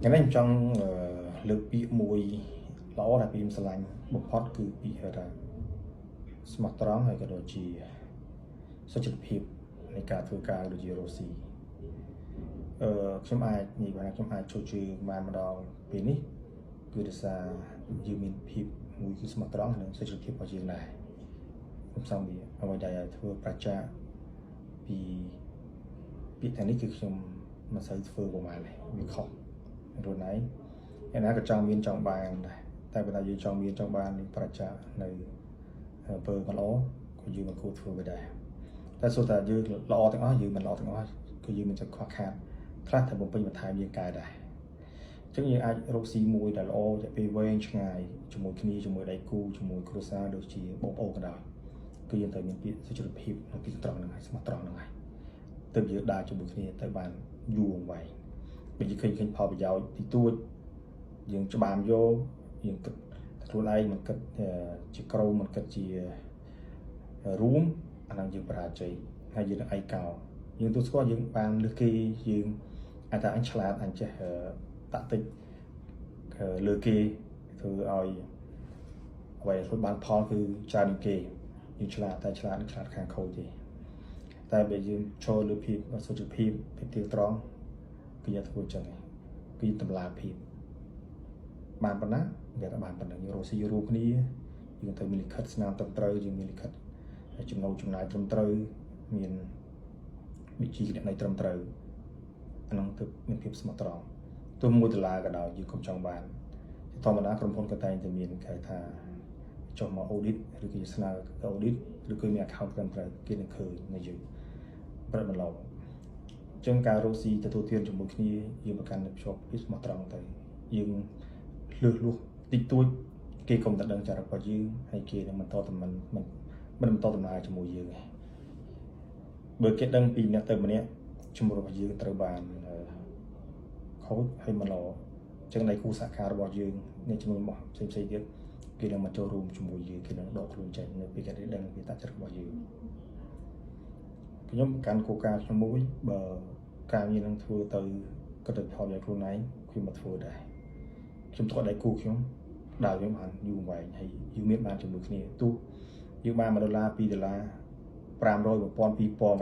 อย่างนั้นtrongលើកពាក្យមួយល្អដែលពីម្លាញ់បំផុតគឺពាក្យថាស្មោះត្រង់ហើយក៏ដូចជាសុចរិតភាពនៃការធ្វើការដូចជារស់ស៊ីខ្ញុំអាចនិយាយថាខ្ញុំអាចចូលជឿបានម្ដងពេលនេះគឺដោយសារយើងមានភាពមួយគឺស្មោះត្រង់និងសុចរិតភាពរបស់យើងដែរខ្ញុំសង្ឃវាអ្វីដែលធ្វើប្រជាពីពាក្យទាំងនេះគឺខ្ញុំមិនសូវធ្វើប្រហែលទេវាខុសខ្លួនឯងយ៉ាងណាក៏ចង់មានចង់បានដែរតែបើថាយើងចង់មានចង់បាននឹងប្រជានៅពើក៏ល្អក៏យើងមិនគួរធ្វើវាដែរតែសូត្រថាយើងល្អទាំងអស់យើងមិនល្អទាំងអស់គឺយើងមានចិត្តខ្វះខាតខ្លះតែបំពេញបន្ថែមយើងកែដែរអញ្ចឹងយើងអាចរកស៊ីមួយដែលល្អរយៈពេលវែងឆ្ងាយជាមួយគ្នាជាមួយដៃគូជាមួយគ្រួសារដូចជាបងប្អូនក៏ដោយគឺយើងត្រូវមានពាក្យសុចរិតភាពនៅទីត្រង់ហ្នឹងហើយស្មោះត្រង់ហ្នឹងហើយទើបយើងដើរជាមួយគ្នាទៅបានយូរអង្វែងបើយើងឃើញផលប្រយោជន៍ទីទួចយើងច្បាមយកយើងគិតខ្លួនឯងមិនគិតជាក្រុមមិនគិតជារួមអាហ្នឹងយើងបរាជ័យហើយយើងនឹងឯកោយើងទូស្គាល់យើងបានលើសគេយើងអាចថាអញឆ្លាតអញចេះតាក់ទិចលើគេធ្វើឲ្យអ្វីដែលធ្វើបានផលគឺច្រើនជាងគេយើងឆ្លាតតែឆ្លាតខាងខូចទេតែបើយើងចូលលើភាពសុចរិតភាពទីត្រង់គឺយើងធ្វើចឹងគឺតម្លាភាពបានប៉ុណ្ណាវាតែបានប៉ុណ្ណឹងយើងរស់ស៊ីរួមគ្នាយើងត្រូវមានលិខិតស្នាមត្រឹមត្រូវយើងមានលិខិតចំណូលចំណាយត្រឹមត្រូវមានវិជាគណនេយ្យត្រឹមត្រូវអានោះទៅមានភាពស្មោះត្រង់ទោះ$1ក៏ដោយយើងកុំចង់បានធម្មតាក្រុមហ៊ុនក៏តែងតែមានគេថាចុះមក audit ឬក៏ស្នើ audit ឬក៏មាន account ត្រឹមត្រូវគេនឹងឃើញនៅយើងប្រតិបត្តិឡងអញ្ចឹងការរកស៊ីទទួលទានជាមួយគ្នាយើងប្រកាន់នៅភ្ជាប់ភាពស្មោះត្រង់ទៅយើងលឺលួសតិចតួចគេកុំតែដឹងចរិតរបស់យើងហើយគេនឹងបន្តតែមិនបន្តដំណើរជាមួយយើងទេបើគេដឹងពីអ្នកទៅម្នាក់ជំរុញរបស់យើងត្រូវបានខូចហើយមិនល្អអញ្ចឹងដៃគូសហការរបស់យើងអ្នកជំនួយរបស់ផ្សេងទៀតគេនឹងមកចូលរួមជាមួយយើងគេនឹងដកខ្លួនចេញនៅពេលគេដឹងពីតាចរិតរបស់យើងខ្ញុំកាន់គោលការណ៍ខ្ញុំមួយបើការងារនឹងធ្វើទៅគិតទៅផលយ៉ាងខ្លួនឯងខ្ញុំមកធ្វើដែរខ្ញុំធ្លាប់ដៃគូខ្ញុំដើរយើងបានយូរវែងហើយយើងមានបានជាមួយគ្នាទោះយើងបាន$1 $2 $500 $1000 $2000ក៏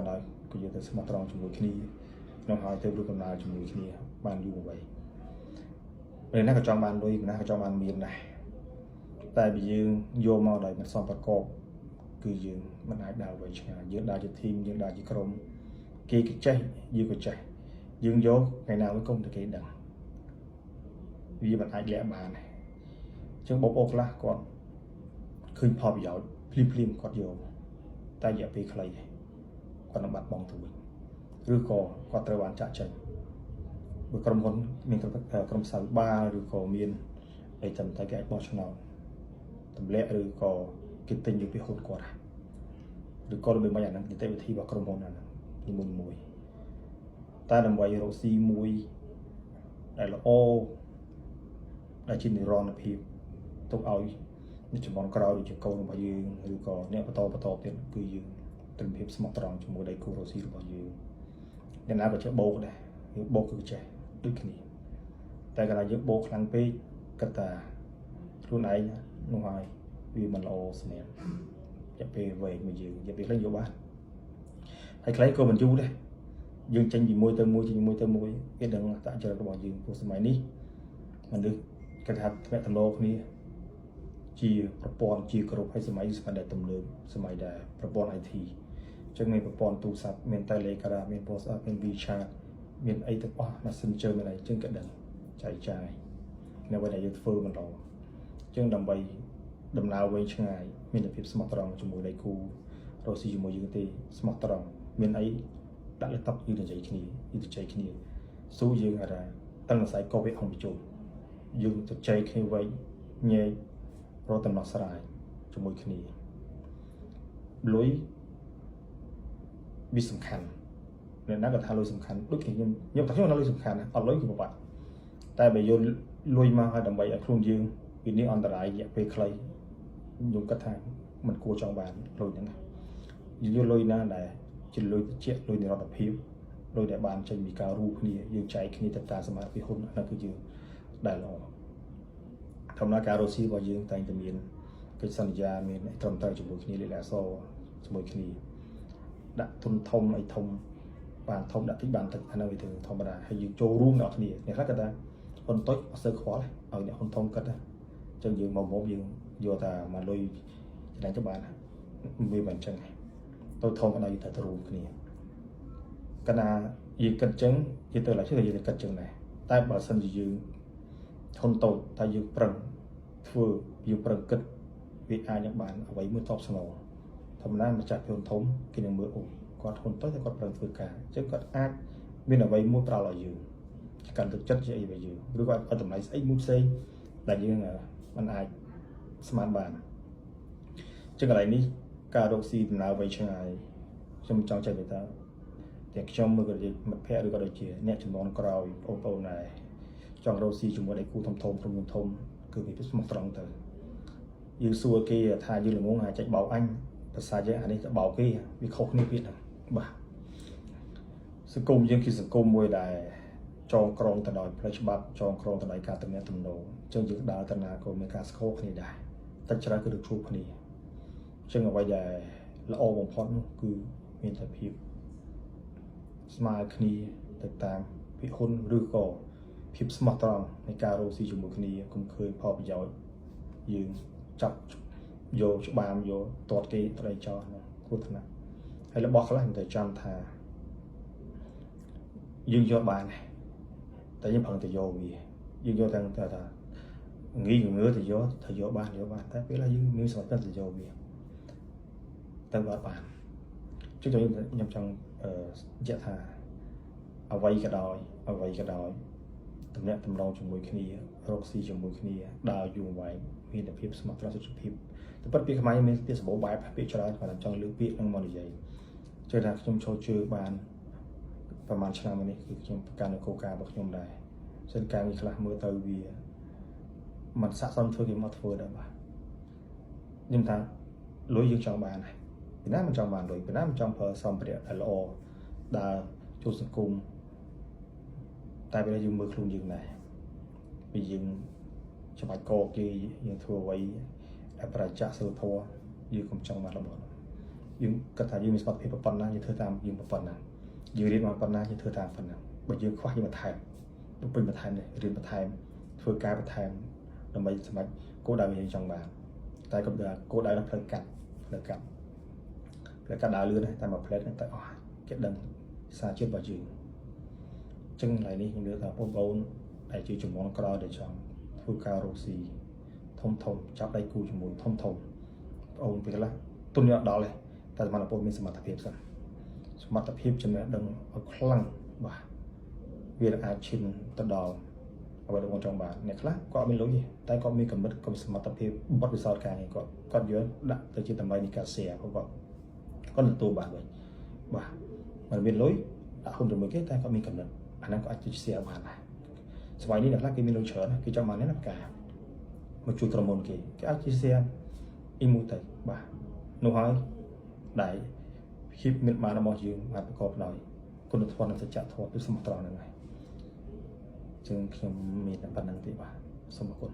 ដោយក៏យើងទៅស្មោះត្រង់ជាមួយគ្នាក្នុងហើយទៅរួចដំណើរជាមួយគ្នាបានយូរវែងពេលណាក៏ចង់បានលុយពេលណាក៏ចង់បានមានដែរតែបើយើងយកមកដោយមិនសមប្រកបគឺយើងមិនអាចដើរវែងឆ្ងាយយើងដើរជាធីមយើងដើរជាក្រុមគេក៏ចេះយើងក៏ចេះយើងយកថ្ងៃណាមួយគុំតែគេដឹងវាមិនអាចលាក់បានទេអញ្ចឹងបងប្អូនខ្លះគាត់ឃើញផលប្រយោជន៍ភ្លាមគាត់យកតែរយៈពេលខ្លីគាត់នឹងបាត់បង់ទៅវិញឬក៏គាត់ត្រូវបានចាក់ចេញបើក្រុមហ៊ុនមានក្រុមសាវិបាលឬក៏មានអីចាំតែគេអាចបោះឆ្នោតទម្លាក់ឬក៏គេទិញយកពីហ៊ុនគាត់ឬក៏ល្បីមិនអាហ្នឹងនីតិវិធីរបស់ក្រុមហ៊ុនអាហ្នឹងមួយតែដើម្បីរកស៊ីមួយដែលល្អដែលជានិរន្តរភាពទុកឲ្យអ្នកចំនួនក្រោយដូចជាកូនរបស់យើងឬក៏អ្នកបន្តទៀតគឺយើងត្រូវភាពស្មោះត្រង់ជាមួយដៃគូរកស៊ីរបស់យើងអ្នកណាក៏ចេះបោកដែរយើងបោកគឺចេះដូចគ្នាតែកាលណាយើងបោកខ្លាំងពេកគិតថាខ្លួនឯងនោះហើយវាមិនល្អស្មែររយៈពេលវែងមួយយើងរយៈពេលខ្លីយកបានហើយខ្លីក៏មិនយូរដែរយើងចេញពីមួយទៅមួយគេដឹងតាចរិតរបស់យើងព្រោះសម័យនេះមនុស្សគេថាថ្នាក់ទំនងគ្នាជាប្រព័ន្ធជាគ្រប់ហើយសម័យដែលទំនើបសម័យដែលប្រព័ន្ធ IT អញ្ចឹងមានប្រព័ន្ធទូរស័ព្ទមាន Telegram មាន WhatsApp មាន WeChat មានអីទាំងអស់ Messenger មានអីអញ្ចឹងគេដឹងចែកចាយនៅពេលដែលយើងធ្វើបន្តអញ្ចឹងដើម្បីដំណើរវែងឆ្ងាយមានភាពស្មោះត្រង់ជាមួយដៃគូរកស៊ីជាមួយយើងទេស្មោះត្រង់មានអីដាក់លើតុយើងនិយាយគ្នាយើងទៅចែកគ្នាស៊ូយើងហៅថាតឹងអាស្រ័យកោវិអង្គបញ្ចូលយើងទៅចែកគ្នាវិញញែករកដំណោះស្រាយជាមួយគ្នាលុយវាសំខាន់អ្នកណាក៏ថាលុយសំខាន់ដូចខ្ញុំថាខ្ញុំថាលុយសំខាន់ណាអត់លុយគឺពិបាកតែបើយកលុយមកឲ្យដើម្បីឲ្យខ្លួនយើងពីនេះអន្តរាយរយៈពេលខ្លីខ្ញុំគិតថាมันគួរចង់បានលុយហ្នឹងយើងយកលុយណាដែលជាលុយតិចលុយនិរន្តរភាព đôi đại bàn trên bị cao ru kia dương chạy kia tập ta smart bị hôn nó cứ dương đại lò thông là cao rosi vào dương tay tự miền cái sân gia miền trong tay chụp kia lại so chụp kia đã thông ấy thông bàn thông đã thích bàn thật anh ấy thường thông bà hay dương châu ru nọ kia này khác cái ta hôn tối sơ khó này ở nhà hôn thông cất á chân dương màu mốt dương vô ta mà lôi đánh cho bạn vì mình chân này tôi thông cái này thật ru kia cái nào gì cân chứng gì tôi lại chứ gì cân chứng này tại bảo sân gì hôn tội tại dương prang vừa dương prang cất vì ai những bạn ở vậy mới top snow thầm nay mà chặt hôn thống khi nào mưa ủ còn hôn tối thì còn prang vừa cả chứ còn ai bên ở vậy mua trào là dương chỉ cần thực chất vậy bây giờ đối với ở tầm này sẽ mua xây là dương là anh ai smart bàn chứ cái này ní cả độ xì nào vậy chứ ai trong chạy người ta thì trong mưa cái mặt phe được gọi là chỉ nét chừng món cào ô này trong rau xì chúng ta để khu thông cứ bị một tròn từ như xua kia thay như là muốn chạy bảo anh và sai chứ anh ấy sẽ bảo kia vì không nên biết bà sự cùng những khi sự cùng môi đài trong còng tận đồi plei bát trong còng tận đồi cả tận nét tận đầu trong những đào tận nào của mình cả scope này đài tất cả cứ được chụp này chân ở bây giờ là ô bông phấn cứ miền tập hiệp smile kiaติดตามพิฮุนหรือก็พิบสมัครตรองในการโรซีจมูกนี้คุ้มเคยพอประโยชน์ยืนจับโยชบามโยตัวตีตัวใดจอนะพูดนะให้เราบอกเขาแล้วแต่จำท่ายืนโยบานแต่ยังพังแต่โยวียืนโยตั้งแต่nghĩ nhiều nữa thì vô ban tại vì là những sản phẩm thì vô việc tăng vào bàn trước cho nhằm trong dạ thà ở vay cái đòi tầm đầu trong mùi kia roxy trong mùi kia đào dùng vậy vì là phim smart ra sự phim thì bất biết máy mình biết bộ bài biết cho ra và làm trong lưỡi biết năng mòn vậy chơi ra trong show chơi bànประมาณชั่วโมงนี้คือการโคกาบอกยมได้เส้นการมีคลาเมื่อเตอร์วีมันสะสมthôi thì mà thôi đã bà nhưng ta lối dương trong bàn này Việt Nam trong bàn rồi Việt Nam trong phở xong bịa là lo đã cho sự cùng tại vì là dương mưa luôn dương này vì dương cho bài cô kia dương thua vậy là phải trả sự thua dương cũng trong bàn là bọn dương tất cả dương mình bắt phép phần nào như thưa tam dương một phần nào dương đến phần nào như thưa tam phần nào bởi dương khoa như mà thèm lúc bên mà thèm này riêng mà thèm thưa cá mà thèm làm mấy sắm cô đại về trong bàn tại công việc cô đại là phải cắt đá lươn này tại một plate này tại cái đằng xa chết vào giường chân này đi những đứa là bông đại chữ chủng món cờ để chọn fuka rosi thông chắp đây cù chủng mùi thông ông việc là tuân nhọ đó này tại mà là bông mình sẽ mặt tập hiệp cho nên đừng ở khăng và vì là ai chín tận đào ở đây trong bàn này khác có bên lối gì tay có mình cầm mất cầm smart tập hiệp bắt bị sao cả này có dưới đặt từ trên tầm bay đi cả xe không có được tù bàn vậy và mà bên lối đã không được mấy cái tay có mình cầm được anh em có ai xe bàn này xoay đi là cái mình lối chở này cái trong bàn này là cả một chút trò môn cái ai xe im một tay và nó hỏi đại khi mình mà nó bỏ dương mà có nói con được thoát nó sẽ chặt thoát cái smart tròn này ซึ่งខ្ញុំមានបណ្ដឹងទេបាទសូមអរគុណ